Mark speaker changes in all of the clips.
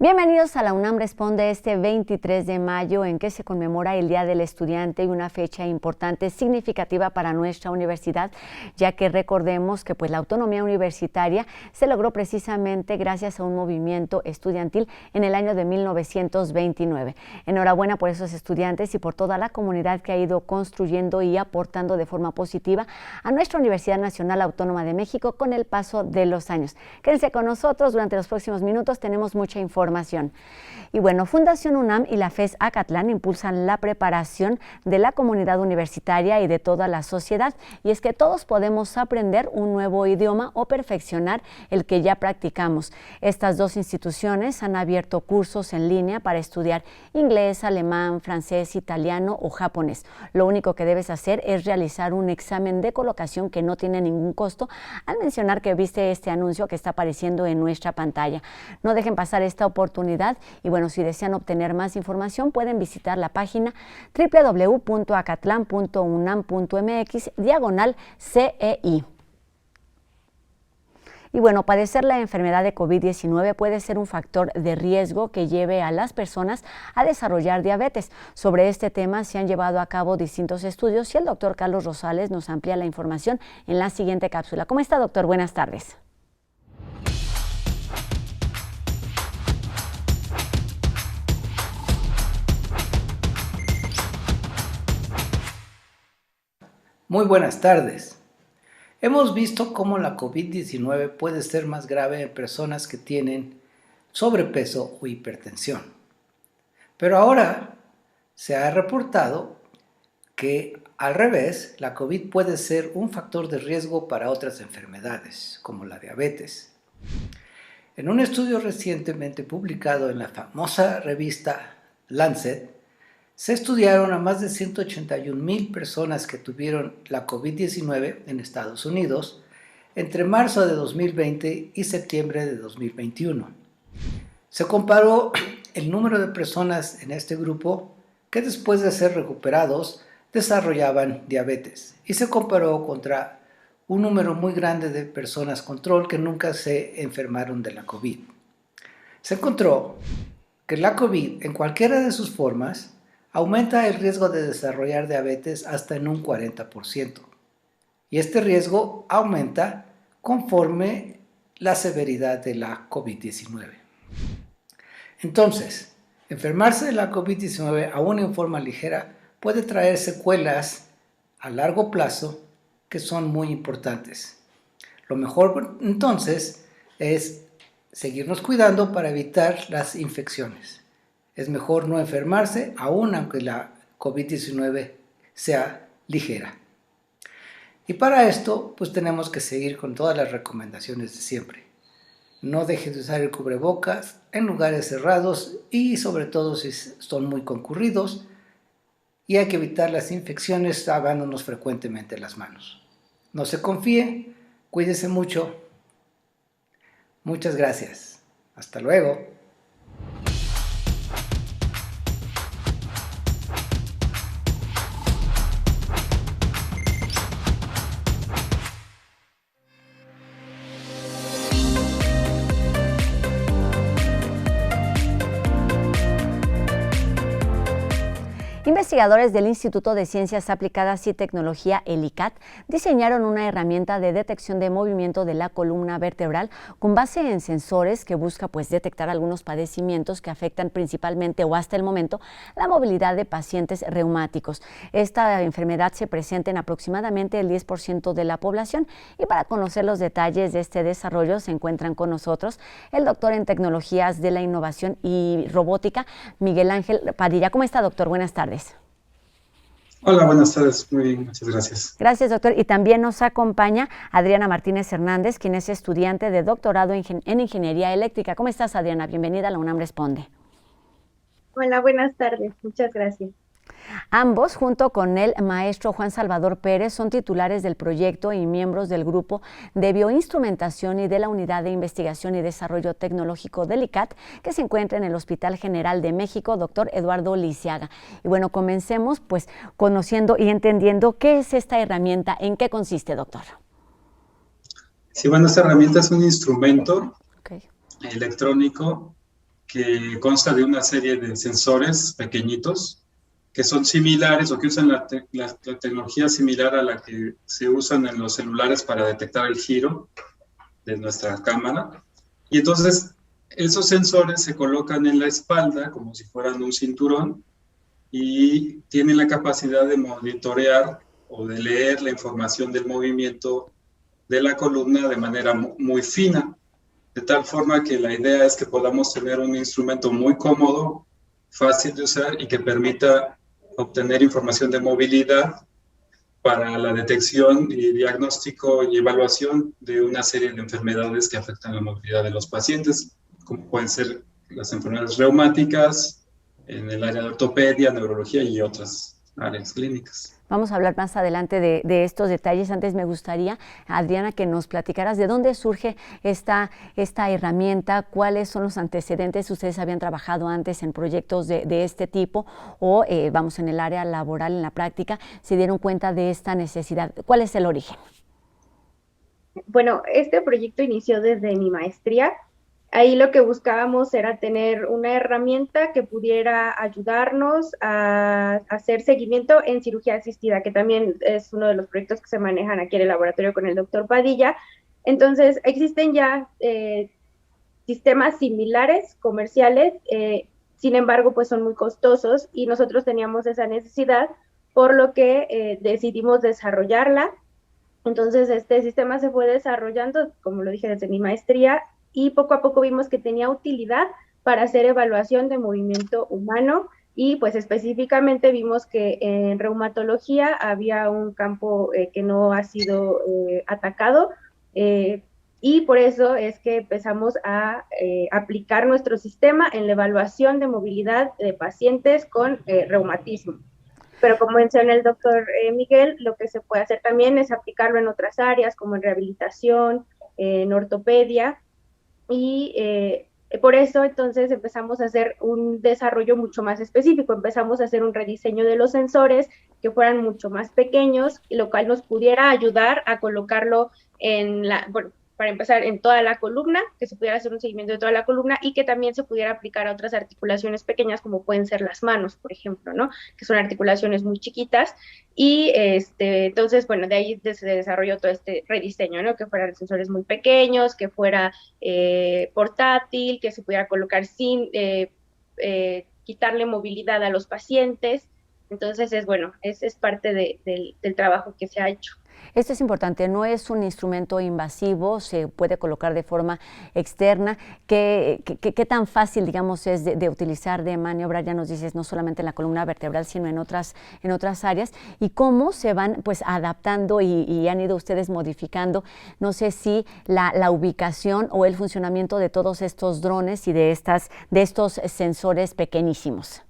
Speaker 1: Bienvenidos a la UNAM Responde este 23 de mayo, en que se conmemora el Día del Estudiante y una fecha importante, significativa para nuestra universidad, ya que recordemos que la autonomía universitaria se logró precisamente gracias a un movimiento estudiantil en el año de 1929. Enhorabuena por esos estudiantes y por toda la comunidad que ha ido construyendo y aportando de forma positiva a nuestra Universidad Nacional Autónoma de México con el paso de los años. Quédense con nosotros, durante los próximos minutos tenemos mucha información. Y bueno, Fundación UNAM y la FES Acatlán impulsan la preparación de la comunidad universitaria y de toda la sociedad, y es que todos podemos aprender un nuevo idioma o perfeccionar el que ya practicamos. Estas dos instituciones han abierto cursos en línea para estudiar inglés, alemán, francés, italiano o japonés. Lo único que debes hacer es realizar un examen de colocación que no tiene ningún costo, al mencionar que viste este anuncio que está apareciendo en nuestra pantalla. No dejen pasar esta oportunidad y bueno, si desean obtener más información pueden visitar la página www.acatlán.unam.mx/CEI. Y bueno, padecer la enfermedad de COVID-19 puede ser un factor de riesgo que lleve a las personas a desarrollar diabetes. Sobre este tema se han llevado a cabo distintos estudios y el doctor Carlos Rosales nos amplía la información en la siguiente cápsula. ¿Cómo está, doctor? Buenas tardes.
Speaker 2: Muy buenas tardes. Hemos visto cómo la COVID-19 puede ser más grave en personas que tienen sobrepeso o hipertensión. Pero ahora se ha reportado que al revés, la COVID puede ser un factor de riesgo para otras enfermedades, como la diabetes. En un estudio recientemente publicado en la famosa revista Lancet, se estudiaron a más de 181,000 personas que tuvieron la COVID-19 en Estados Unidos entre marzo de 2020 y septiembre de 2021. Se comparó el número de personas en este grupo que después de ser recuperados desarrollaban diabetes y se comparó contra un número muy grande de personas control que nunca se enfermaron de la COVID. Se encontró que la COVID, en cualquiera de sus formas, aumenta el riesgo de desarrollar diabetes hasta en un 40%. Y este riesgo aumenta conforme la severidad de la COVID-19. Entonces, enfermarse de la COVID-19 aún en forma ligera puede traer secuelas a largo plazo que son muy importantes. Lo mejor entonces es seguirnos cuidando para evitar las infecciones. Es mejor no enfermarse, aún aunque la COVID-19 sea ligera. Y para esto, pues tenemos que seguir con todas las recomendaciones de siempre. No dejes de usar el cubrebocas en lugares cerrados y sobre todo si son muy concurridos. Y hay que evitar las infecciones lavándonos frecuentemente las manos. No se confíe, cuídese mucho. Muchas gracias. Hasta luego.
Speaker 1: Investigadores del Instituto de Ciencias Aplicadas y Tecnología, el ICAT, diseñaron una herramienta de detección de movimiento de la columna vertebral con base en sensores que busca detectar algunos padecimientos que afectan principalmente o hasta el momento la movilidad de pacientes reumáticos. Esta enfermedad se presenta en aproximadamente el 10% de la población, y para conocer los detalles de este desarrollo se encuentran con nosotros el doctor en Tecnologías de la Innovación y Robótica, Miguel Ángel Padilla. ¿Cómo está, doctor? Buenas tardes.
Speaker 3: Hola, buenas tardes. Muy bien, muchas gracias.
Speaker 1: Gracias, doctor. Y también nos acompaña Adriana Martínez Hernández, quien es estudiante de doctorado en Ingeniería Eléctrica. ¿Cómo estás, Adriana? Bienvenida a la UNAM Responde.
Speaker 4: Hola, buenas tardes. Muchas gracias.
Speaker 1: Ambos, junto con el maestro Juan Salvador Pérez, son titulares del proyecto y miembros del grupo de bioinstrumentación y de la Unidad de Investigación y Desarrollo Tecnológico del ICAT, que se encuentra en el Hospital General de México, doctor Eduardo Lisiaga. Y bueno, comencemos conociendo y entendiendo qué es esta herramienta, en qué consiste, doctor.
Speaker 3: Sí, bueno, esta herramienta es un instrumento electrónico que consta de una serie de sensores pequeñitos que son similares o que usan la tecnología similar a la que se usan en los celulares para detectar el giro de nuestra cámara. Y entonces esos sensores se colocan en la espalda como si fueran un cinturón y tienen la capacidad de monitorear o de leer la información del movimiento de la columna de manera muy fina, de tal forma que la idea es que podamos tener un instrumento muy cómodo, fácil de usar y que permita obtener información de movilidad para la detección y diagnóstico y evaluación de una serie de enfermedades que afectan la movilidad de los pacientes, como pueden ser las enfermedades reumáticas, en el área de ortopedia, neurología y otras áreas clínicas.
Speaker 1: Vamos a hablar más adelante de estos detalles. Antes me gustaría, Adriana, que nos platicaras de dónde surge esta herramienta, cuáles son los antecedentes. ¿Ustedes habían trabajado antes en proyectos de este tipo o, vamos, en el área laboral, en la práctica, se dieron cuenta de esta necesidad? ¿Cuál es el origen?
Speaker 4: Bueno, este proyecto inició desde mi maestría. Ahí lo que buscábamos era tener una herramienta que pudiera ayudarnos a hacer seguimiento en cirugía asistida, que también es uno de los proyectos que se manejan aquí en el laboratorio con el doctor Padilla. Entonces, existen ya sistemas similares, comerciales, sin embargo, pues son muy costosos y nosotros teníamos esa necesidad, por lo que decidimos desarrollarla. Entonces, este sistema se fue desarrollando, como lo dije, desde mi maestría, y poco a poco vimos que tenía utilidad para hacer evaluación de movimiento humano y pues específicamente vimos que en reumatología había un campo que no ha sido atacado y por eso es que empezamos a aplicar nuestro sistema en la evaluación de movilidad de pacientes con reumatismo. Pero como menciona el doctor Miguel, lo que se puede hacer también es aplicarlo en otras áreas como en rehabilitación, en ortopedia, y por eso entonces empezamos a hacer un desarrollo mucho más específico, empezamos a hacer un rediseño de los sensores que fueran mucho más pequeños, lo cual nos pudiera ayudar a colocarlo en para empezar en toda la columna, que se pudiera hacer un seguimiento de toda la columna y que también se pudiera aplicar a otras articulaciones pequeñas como pueden ser las manos, por ejemplo, ¿no? Que son articulaciones muy chiquitas y entonces, bueno, de ahí se desarrolló todo este rediseño, ¿no? Que fueran sensores muy pequeños, que fuera portátil, que se pudiera colocar sin quitarle movilidad a los pacientes. Entonces, es parte del trabajo que se ha hecho.
Speaker 1: Esto es importante, no es un instrumento invasivo, se puede colocar de forma externa. ¿Qué tan fácil, digamos, es de utilizar, de maniobra? Ya nos dices, no solamente en la columna vertebral, sino en otras áreas. ¿Y cómo se van pues adaptando y han ido ustedes modificando? No sé si la ubicación o el funcionamiento de todos estos drones y de estos sensores pequeñísimos.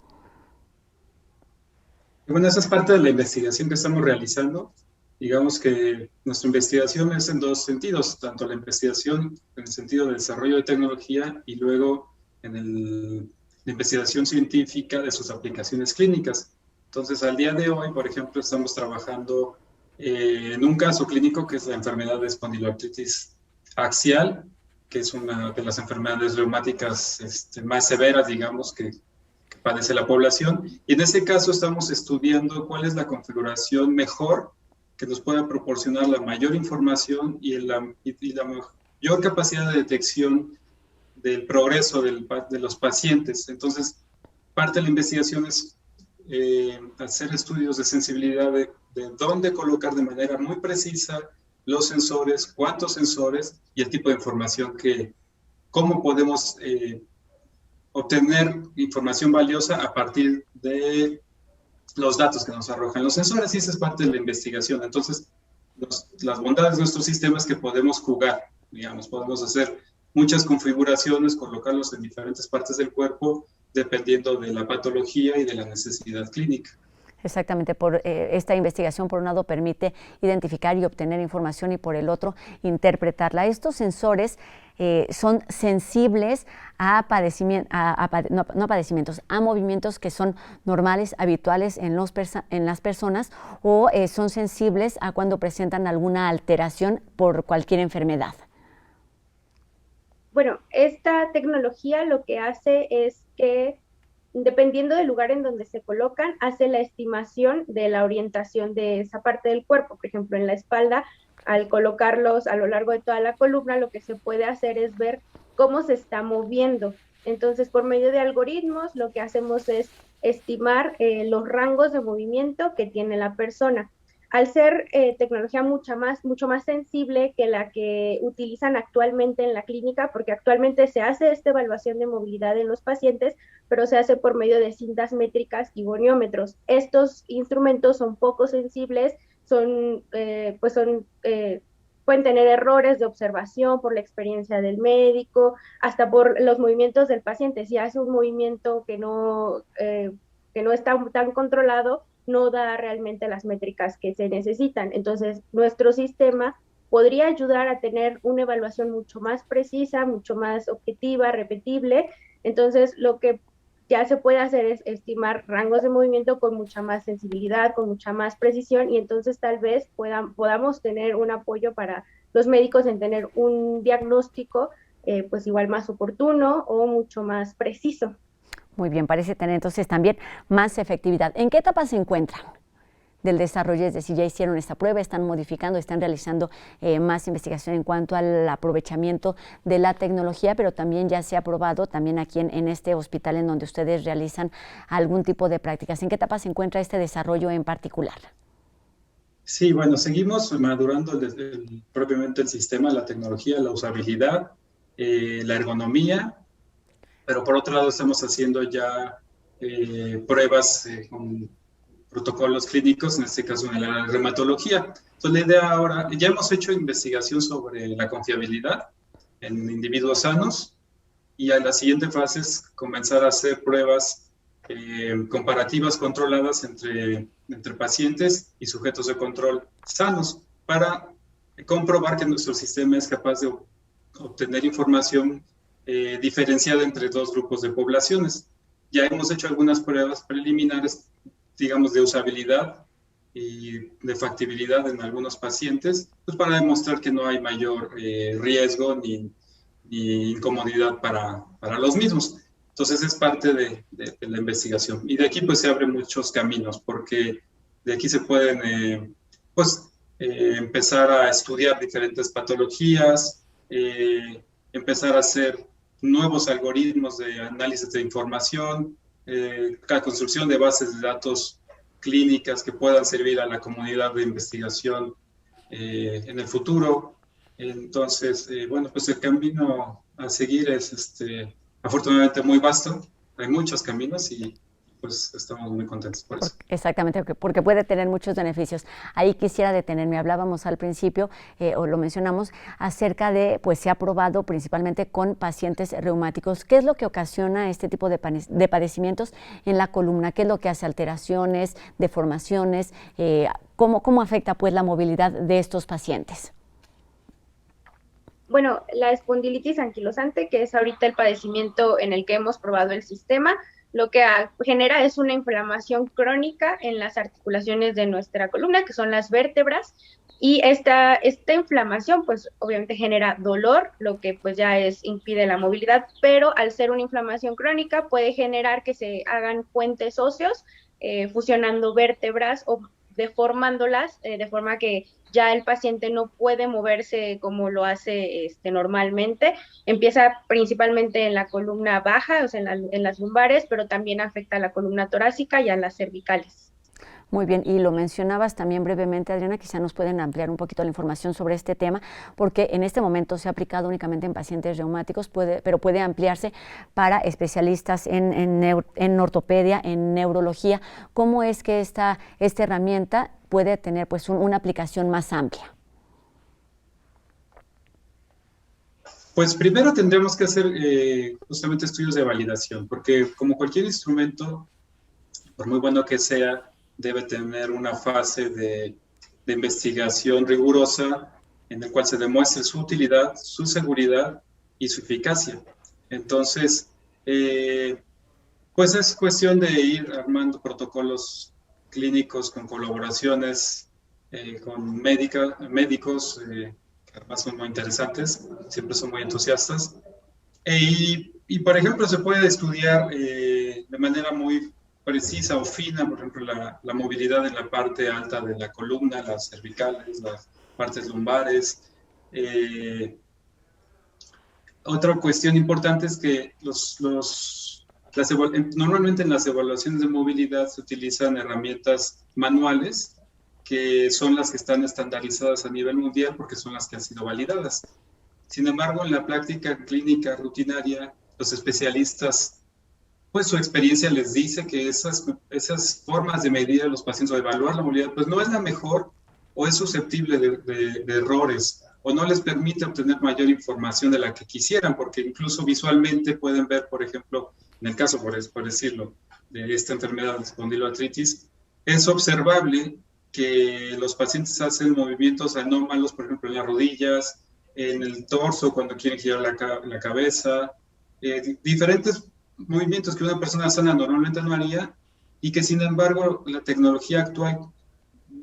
Speaker 3: Bueno, esa es parte de la investigación que estamos realizando. Digamos que nuestra investigación es en dos sentidos, tanto la investigación en el sentido de desarrollo de tecnología y luego en la investigación científica de sus aplicaciones clínicas. Entonces, al día de hoy, por ejemplo, estamos trabajando en un caso clínico que es la enfermedad de espondiloartritis axial, que es una de las enfermedades reumáticas más severas, digamos, que padece la población. Y en ese caso estamos estudiando cuál es la configuración mejor que nos pueda proporcionar la mayor información y la mayor capacidad de detección del progreso de los pacientes. Entonces, parte de la investigación es hacer estudios de sensibilidad de dónde colocar de manera muy precisa los sensores, cuántos sensores y el tipo de información cómo podemos obtener información valiosa a partir de los datos que nos arrojan los sensores, y esa es parte de la investigación. Entonces, las bondades de nuestro sistema es que podemos jugar, digamos, podemos hacer muchas configuraciones, colocarlos en diferentes partes del cuerpo, dependiendo de la patología y de la necesidad clínica.
Speaker 1: Exactamente, esta investigación por un lado permite identificar y obtener información y por el otro interpretarla. Estos sensores son sensibles a movimientos que son normales, habituales en las personas o son sensibles a cuando presentan alguna alteración por cualquier enfermedad.
Speaker 4: Bueno, esta tecnología lo que hace es que, dependiendo del lugar en donde se colocan, hace la estimación de la orientación de esa parte del cuerpo. Por ejemplo, en la espalda, al colocarlos a lo largo de toda la columna, lo que se puede hacer es ver cómo se está moviendo. Entonces, por medio de algoritmos, lo que hacemos es estimar los rangos de movimiento que tiene la persona. Al ser tecnología mucho más sensible que la que utilizan actualmente en la clínica, porque actualmente se hace esta evaluación de movilidad en los pacientes, pero se hace por medio de cintas métricas y goniómetros. Estos instrumentos son poco sensibles, pueden tener errores de observación por la experiencia del médico, hasta por los movimientos del paciente. Si hace un movimiento que no está tan controlado, no da realmente las métricas que se necesitan. Entonces, nuestro sistema podría ayudar a tener una evaluación mucho más precisa, mucho más objetiva, repetible. Entonces, lo que ya se puede hacer es estimar rangos de movimiento con mucha más sensibilidad, con mucha más precisión, y entonces tal vez podamos tener un apoyo para los médicos en tener un diagnóstico pues igual más oportuno o mucho más preciso.
Speaker 1: Muy bien, parece tener entonces también más efectividad. ¿En qué etapa se encuentran del desarrollo? Es decir, ya hicieron esta prueba, están modificando, están realizando más investigación en cuanto al aprovechamiento de la tecnología, pero también ya se ha probado también aquí en este hospital en donde ustedes realizan algún tipo de prácticas. ¿En qué etapa se encuentra este desarrollo en particular?
Speaker 3: Sí, bueno, seguimos madurando propiamente el sistema, la tecnología, la usabilidad, la ergonomía, pero por otro lado estamos haciendo ya pruebas con protocolos clínicos, en este caso en la reumatología. Entonces la idea ahora, ya hemos hecho investigación sobre la confiabilidad en individuos sanos, y a la siguiente fase es comenzar a hacer pruebas comparativas controladas entre pacientes y sujetos de control sanos, para comprobar que nuestro sistema es capaz de obtener información diferenciada entre dos grupos de poblaciones. Ya hemos hecho algunas pruebas preliminares, digamos, de usabilidad y de factibilidad en algunos pacientes, pues para demostrar que no hay mayor riesgo ni incomodidad para los mismos. Entonces es parte de la investigación. Y de aquí pues se abren muchos caminos, porque de aquí se pueden empezar a estudiar diferentes patologías, empezar a hacer nuevos algoritmos de análisis de información, la construcción de bases de datos clínicas que puedan servir a la comunidad de investigación en el futuro. Entonces, bueno, pues el camino a seguir es afortunadamente muy vasto. Hay muchos caminos y pues estamos muy contentos por eso.
Speaker 1: Exactamente, porque puede tener muchos beneficios. Ahí quisiera detenerme. Hablábamos al principio, o lo mencionamos, acerca de, pues se ha probado principalmente con pacientes reumáticos. ¿Qué es lo que ocasiona este tipo de padecimientos en la columna? ¿Qué es lo que hace? ¿Alteraciones, deformaciones? ¿Cómo afecta pues la movilidad de estos pacientes?
Speaker 4: Bueno, la espondilitis anquilosante, que es ahorita el padecimiento en el que hemos probado el sistema, lo que genera es una inflamación crónica en las articulaciones de nuestra columna, que son las vértebras, y esta inflamación pues obviamente genera dolor, lo que pues ya impide la movilidad, pero al ser una inflamación crónica puede generar que se hagan puentes óseos, fusionando vértebras o deformándolas, de forma que ya el paciente no puede moverse como lo hace normalmente. Empieza principalmente en la columna baja, o sea, en las lumbares, pero también afecta a la columna torácica y a las cervicales.
Speaker 1: Muy bien, y lo mencionabas también brevemente, Adriana, quizá nos pueden ampliar un poquito la información sobre este tema, porque en este momento se ha aplicado únicamente en pacientes reumáticos, pero puede ampliarse para especialistas en ortopedia, en neurología. ¿Cómo es que esta herramienta puede tener pues una aplicación más amplia?
Speaker 3: Pues primero tendremos que hacer justamente estudios de validación, porque como cualquier instrumento, por muy bueno que sea, debe tener una fase de investigación rigurosa en el cual se demuestre su utilidad, su seguridad y su eficacia. Entonces, pues es cuestión de ir armando protocolos clínicos con colaboraciones con médicos, que además son muy interesantes, siempre son muy entusiastas, Y, por ejemplo, se puede estudiar de manera muy precisa o fina, por ejemplo, la movilidad en la parte alta de la columna, las cervicales, las partes lumbares. Otra cuestión importante es que normalmente en las evaluaciones de movilidad se utilizan herramientas manuales, que son las que están estandarizadas a nivel mundial porque son las que han sido validadas. Sin embargo, en la práctica clínica rutinaria, los especialistas, pues su experiencia les dice que esas formas de medir a los pacientes o de evaluar la movilidad, pues no es la mejor o es susceptible de errores o no les permite obtener mayor información de la que quisieran, porque incluso visualmente pueden ver, por ejemplo, en el caso, por decirlo, de esta enfermedad de espondiloartritis, es observable que los pacientes hacen movimientos anómalos, por ejemplo, en las rodillas, en el torso cuando quieren girar la cabeza, diferentes movimientos que una persona sana normalmente no haría y que sin embargo la tecnología actual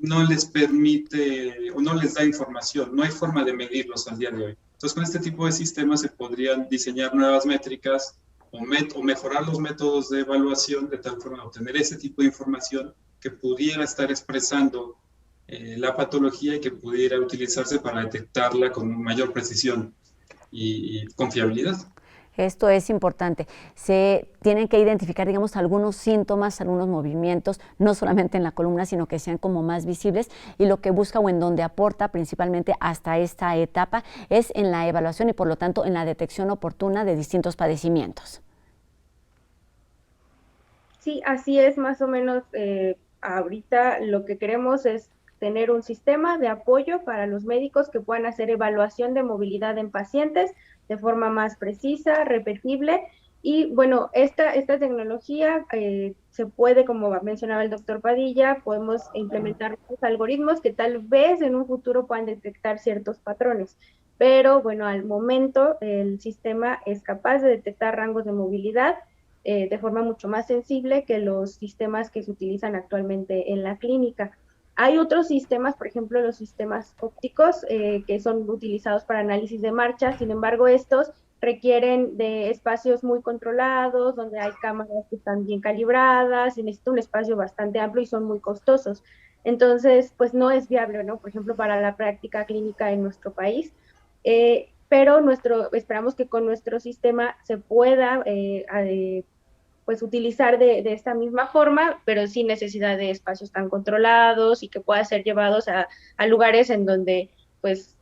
Speaker 3: no les permite o no les da información, no hay forma de medirlos al día de hoy. Entonces con este tipo de sistemas se podrían diseñar nuevas métricas o mejorar los métodos de evaluación de tal forma de obtener ese tipo de información que pudiera estar expresando la patología y que pudiera utilizarse para detectarla con mayor precisión y confiabilidad.
Speaker 1: Esto es importante. Se tienen que identificar, digamos, algunos síntomas, algunos movimientos, no solamente en la columna, sino que sean como más visibles, y lo que busca o en donde aporta principalmente hasta esta etapa es en la evaluación y por lo tanto en la detección oportuna de distintos padecimientos.
Speaker 4: Sí, así es más o menos. Ahorita lo que queremos es tener un sistema de apoyo para los médicos que puedan hacer evaluación de movilidad en pacientes de forma más precisa, repetible. Y bueno, esta tecnología se puede, como mencionaba el doctor Padilla, podemos implementar unos algoritmos que tal vez en un futuro puedan detectar ciertos patrones. Pero bueno, al momento el sistema es capaz de detectar rangos de movilidad de forma mucho más sensible que los sistemas que se utilizan actualmente en la clínica. Hay otros sistemas, por ejemplo, los sistemas ópticos, que son utilizados para análisis de marcha. Sin embargo, estos requieren de espacios muy controlados, donde hay cámaras que están bien calibradas, y necesita un espacio bastante amplio y son muy costosos. Entonces, pues no es viable, ¿no? Por ejemplo, para la práctica clínica en nuestro país. Pero esperamos que con nuestro sistema se pueda pues utilizar de esta misma forma, pero sin necesidad de espacios tan controlados y que pueda ser llevados a lugares en donde pues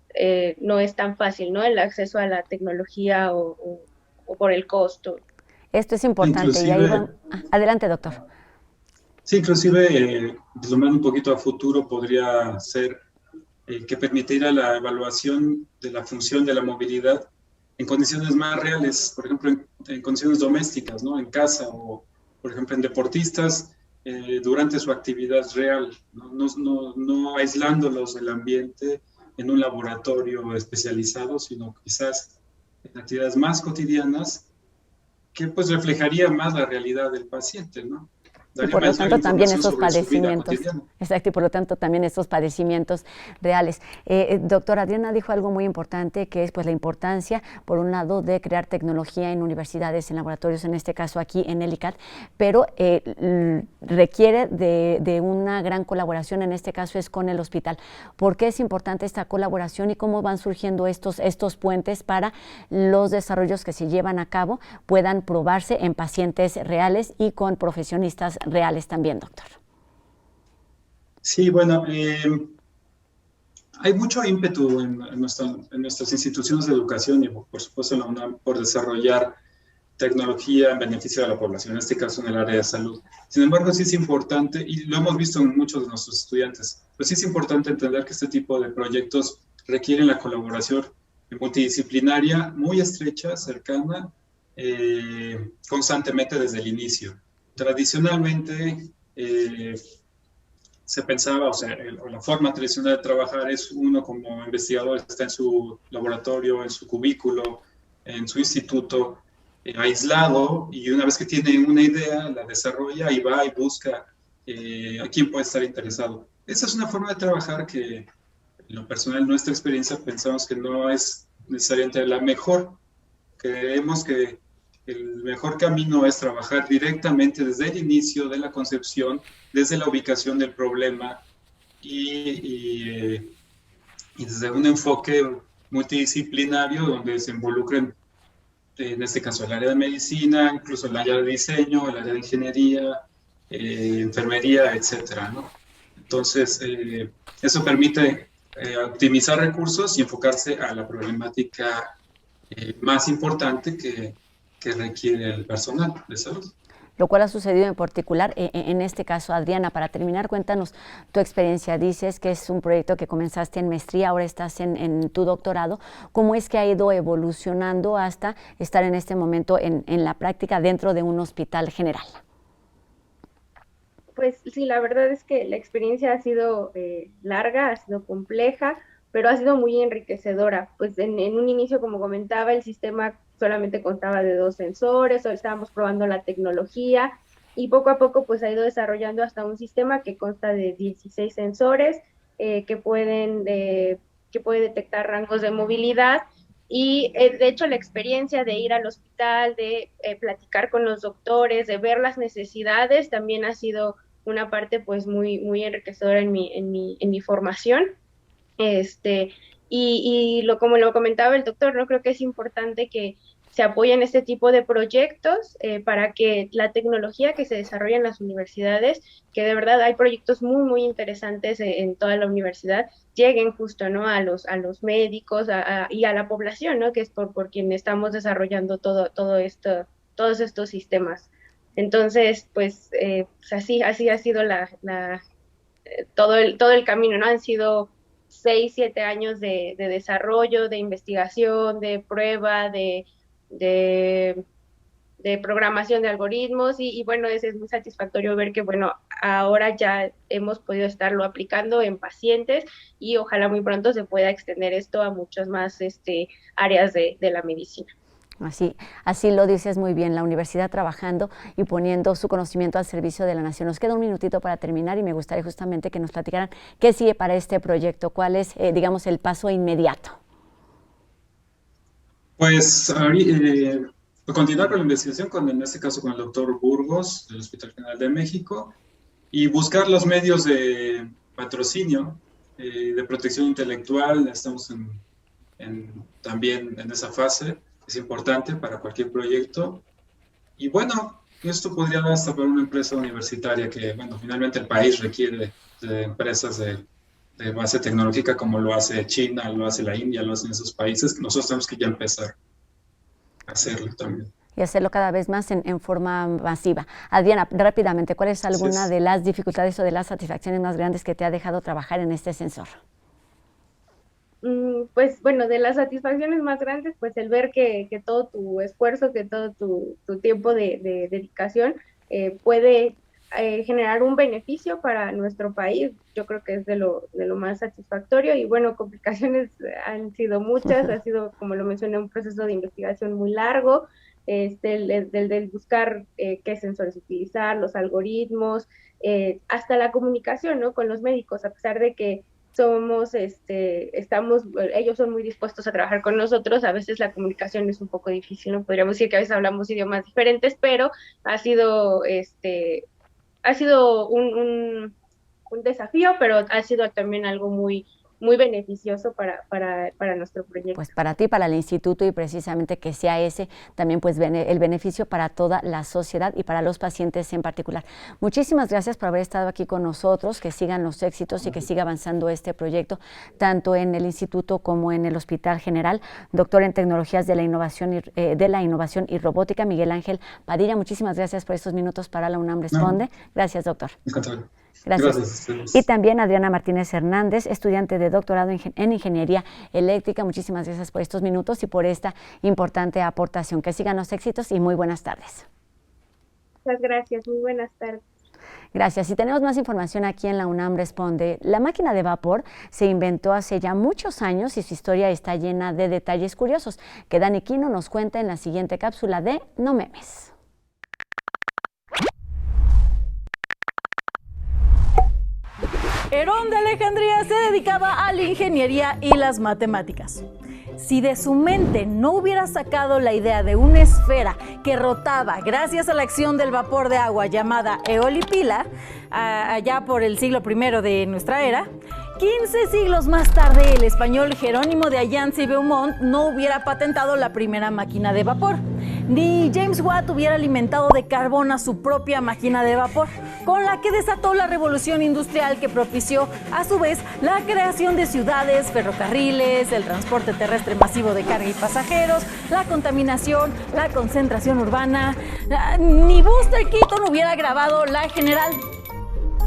Speaker 4: no es tan fácil, ¿no? El acceso a la tecnología o por el costo.
Speaker 1: Esto es importante. Y ahí adelante, doctor.
Speaker 3: Sí, inclusive, vislumbrando un poquito a futuro, podría ser que permitiera la evaluación de la función de la movilidad en condiciones más reales, por ejemplo, en condiciones domésticas, ¿no? En casa o, por ejemplo, en deportistas durante su actividad real, no aislándolos del ambiente en un laboratorio especializado, sino quizás en actividades más cotidianas que pues reflejaría más la realidad del paciente, ¿no?
Speaker 1: Y por lo tanto también esos padecimientos, exacto, y por lo tanto también estos padecimientos reales. Doctora Adriana dijo algo muy importante, que es pues la importancia, por un lado, de crear tecnología en universidades, en laboratorios, en este caso aquí en el ICAT, pero requiere de una gran colaboración, en este caso es con el hospital. ¿Por qué es importante esta colaboración y cómo van surgiendo estos puentes para los desarrollos que se llevan a cabo puedan probarse en pacientes reales y con profesionistas reales también, doctor?
Speaker 3: Sí, bueno, hay mucho ímpetu en nuestras instituciones de educación y por supuesto en la UNAM por desarrollar tecnología en beneficio de la población, en este caso en el área de salud. Sin embargo, sí es importante, y lo hemos visto en muchos de nuestros estudiantes, pues sí es importante entender que este tipo de proyectos requieren la colaboración multidisciplinaria muy estrecha, cercana, constantemente desde el inicio. Tradicionalmente se pensaba, o sea, la forma tradicional de trabajar es uno como investigador está en su laboratorio, en su cubículo, en su instituto, aislado, y una vez que tiene una idea, la desarrolla y va y busca a quién puede estar interesado. Esa es una forma de trabajar que, en lo personal, en nuestra experiencia, pensamos que no es necesariamente la mejor. Creemos que el mejor camino es trabajar directamente desde el inicio de la concepción, desde la ubicación del problema y desde un enfoque multidisciplinario donde se involucren, en este caso, el área de medicina, incluso el área de diseño, el área de ingeniería, enfermería, etcétera, ¿no? Entonces, eso permite optimizar recursos y enfocarse a la problemática más importante que requiere el personal de salud.
Speaker 1: Lo cual ha sucedido en particular en este caso. Adriana, para terminar, cuéntanos tu experiencia. Dices que es un proyecto que comenzaste en maestría, ahora estás en tu doctorado. ¿Cómo es que ha ido evolucionando hasta estar en este momento en la práctica dentro de un hospital general?
Speaker 4: Pues sí, la verdad es que la experiencia ha sido larga, ha sido compleja, pero ha sido muy enriquecedora. Pues en un inicio, como comentaba, el sistema solamente constaba de 2 sensores, hoy estábamos probando la tecnología y poco a poco pues ha ido desarrollando hasta un sistema que consta de 16 sensores que puede detectar rangos de movilidad. Y de hecho la experiencia de ir al hospital, de platicar con los doctores, de ver las necesidades, también ha sido una parte pues muy enriquecedora en mi formación. Como lo comentaba el doctor, no creo que es importante que se apoyen este tipo de proyectos para que la tecnología que se desarrolla en las universidades, que de verdad hay proyectos muy interesantes en toda la universidad, lleguen justo, ¿no?, a los médicos y a la población, ¿no?, que es por quien estamos desarrollando todos estos sistemas. Entonces, pues así ha sido todo el camino, ¿no? Han sido 6, 7 años de desarrollo, de investigación, de prueba, de programación de algoritmos y bueno, es muy satisfactorio ver que bueno, ahora ya hemos podido estarlo aplicando en pacientes y ojalá muy pronto se pueda extender esto a muchas más áreas de la medicina.
Speaker 1: Así lo dices muy bien, la universidad trabajando y poniendo su conocimiento al servicio de la nación. Nos queda un minutito para terminar y me gustaría justamente que nos platicaran qué sigue para este proyecto, cuál es, digamos, el paso inmediato.
Speaker 3: Pues continuar con la investigación, en este caso con el doctor Burgos del Hospital General de México y buscar los medios de patrocinio, de protección intelectual. Estamos también en esa fase. Es importante para cualquier proyecto. Y bueno, esto podría dar hasta para una empresa universitaria que, bueno, finalmente el país requiere de empresas de base tecnológica como lo hace China, lo hace la India, lo hacen esos países. Nosotros tenemos que ya empezar a hacerlo también.
Speaker 1: Y hacerlo cada vez más en forma masiva. Adriana, rápidamente, ¿cuál es alguna de las dificultades o de las satisfacciones más grandes que te ha dejado trabajar en este sensor?
Speaker 4: Pues bueno, de las satisfacciones más grandes, pues el ver que todo tu esfuerzo, que todo tu tiempo de dedicación puede generar un beneficio para nuestro país. Yo creo que es de lo más satisfactorio y bueno, complicaciones han sido muchas, ha sido, como lo mencioné, un proceso de investigación muy largo, del buscar qué sensores utilizar, los algoritmos, hasta la comunicación, ¿no?, con los médicos, a pesar de que ellos son muy dispuestos a trabajar con nosotros, a veces la comunicación es un poco difícil, ¿no? Podríamos decir que a veces hablamos idiomas diferentes, pero ha sido un desafío, pero ha sido también algo muy beneficioso para nuestro proyecto.
Speaker 1: Pues para ti, para el instituto y precisamente que sea ese también pues el beneficio para toda la sociedad y para los pacientes en particular. Muchísimas gracias por haber estado aquí con nosotros, que sigan los éxitos y que siga avanzando este proyecto, tanto en el instituto como en el Hospital General. Doctor en Tecnologías de la Innovación y Robótica, Miguel Ángel Padilla, muchísimas gracias por estos minutos para la UNAM Responde. Gracias, doctor.
Speaker 3: Encantado.
Speaker 1: Gracias. Y también Adriana Martínez Hernández, estudiante de doctorado en Ingeniería Eléctrica. Muchísimas gracias por estos minutos y por esta importante aportación. Que sigan los éxitos y muy buenas tardes.
Speaker 4: Muchas gracias, muy buenas tardes.
Speaker 1: Gracias. Y tenemos más información aquí en la UNAM Responde. La máquina de vapor se inventó hace ya muchos años y su historia está llena de detalles curiosos que Dani Quino nos cuenta en la siguiente cápsula de No Memes.
Speaker 5: Herón de Alejandría se dedicaba a la ingeniería y las matemáticas. Si de su mente no hubiera sacado la idea de una esfera que rotaba gracias a la acción del vapor de agua llamada eolipila, allá por el siglo I de nuestra era, 15 siglos más tarde el español Jerónimo de Ayance y Beaumont no hubiera patentado la primera máquina de vapor, ni James Watt hubiera alimentado de carbón a su propia máquina de vapor, con la que desató la revolución industrial que propició a su vez la creación de ciudades, ferrocarriles, el transporte terrestre masivo de carga y pasajeros, la contaminación, la concentración urbana. Ni Buster Keaton hubiera grabado La General.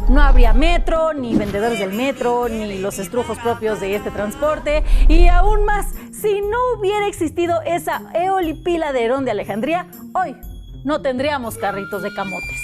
Speaker 5: No habría metro, ni vendedores del metro, ni los estrujos propios de este transporte. Y aún más, si no hubiera existido esa eolipila de Herón de Alejandría, hoy no tendríamos carritos de camotes.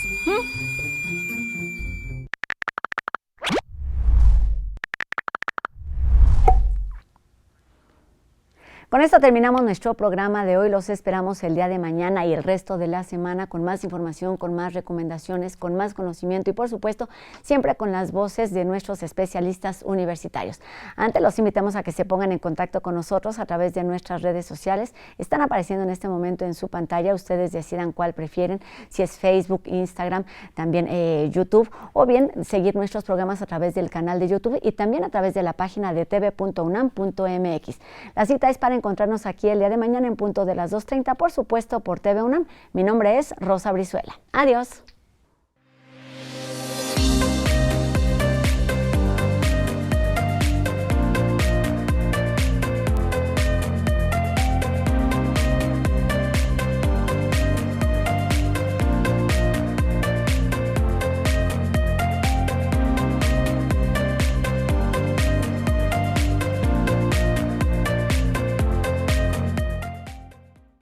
Speaker 1: Con esto terminamos nuestro programa de hoy. Los esperamos el día de mañana y el resto de la semana con más información, con más recomendaciones, con más conocimiento y, por supuesto, siempre con las voces de nuestros especialistas universitarios. Antes los invitamos a que se pongan en contacto con nosotros a través de nuestras redes sociales. Están apareciendo en este momento en su pantalla. Ustedes decidan cuál prefieren, si es Facebook, Instagram, también YouTube, o bien seguir nuestros programas a través del canal de YouTube y también a través de la página de tv.unam.mx. La cita es para encontrarnos aquí el día de mañana en punto de las 2:30, por supuesto, por TV UNAM. Mi nombre es Rosa Brizuela. Adiós.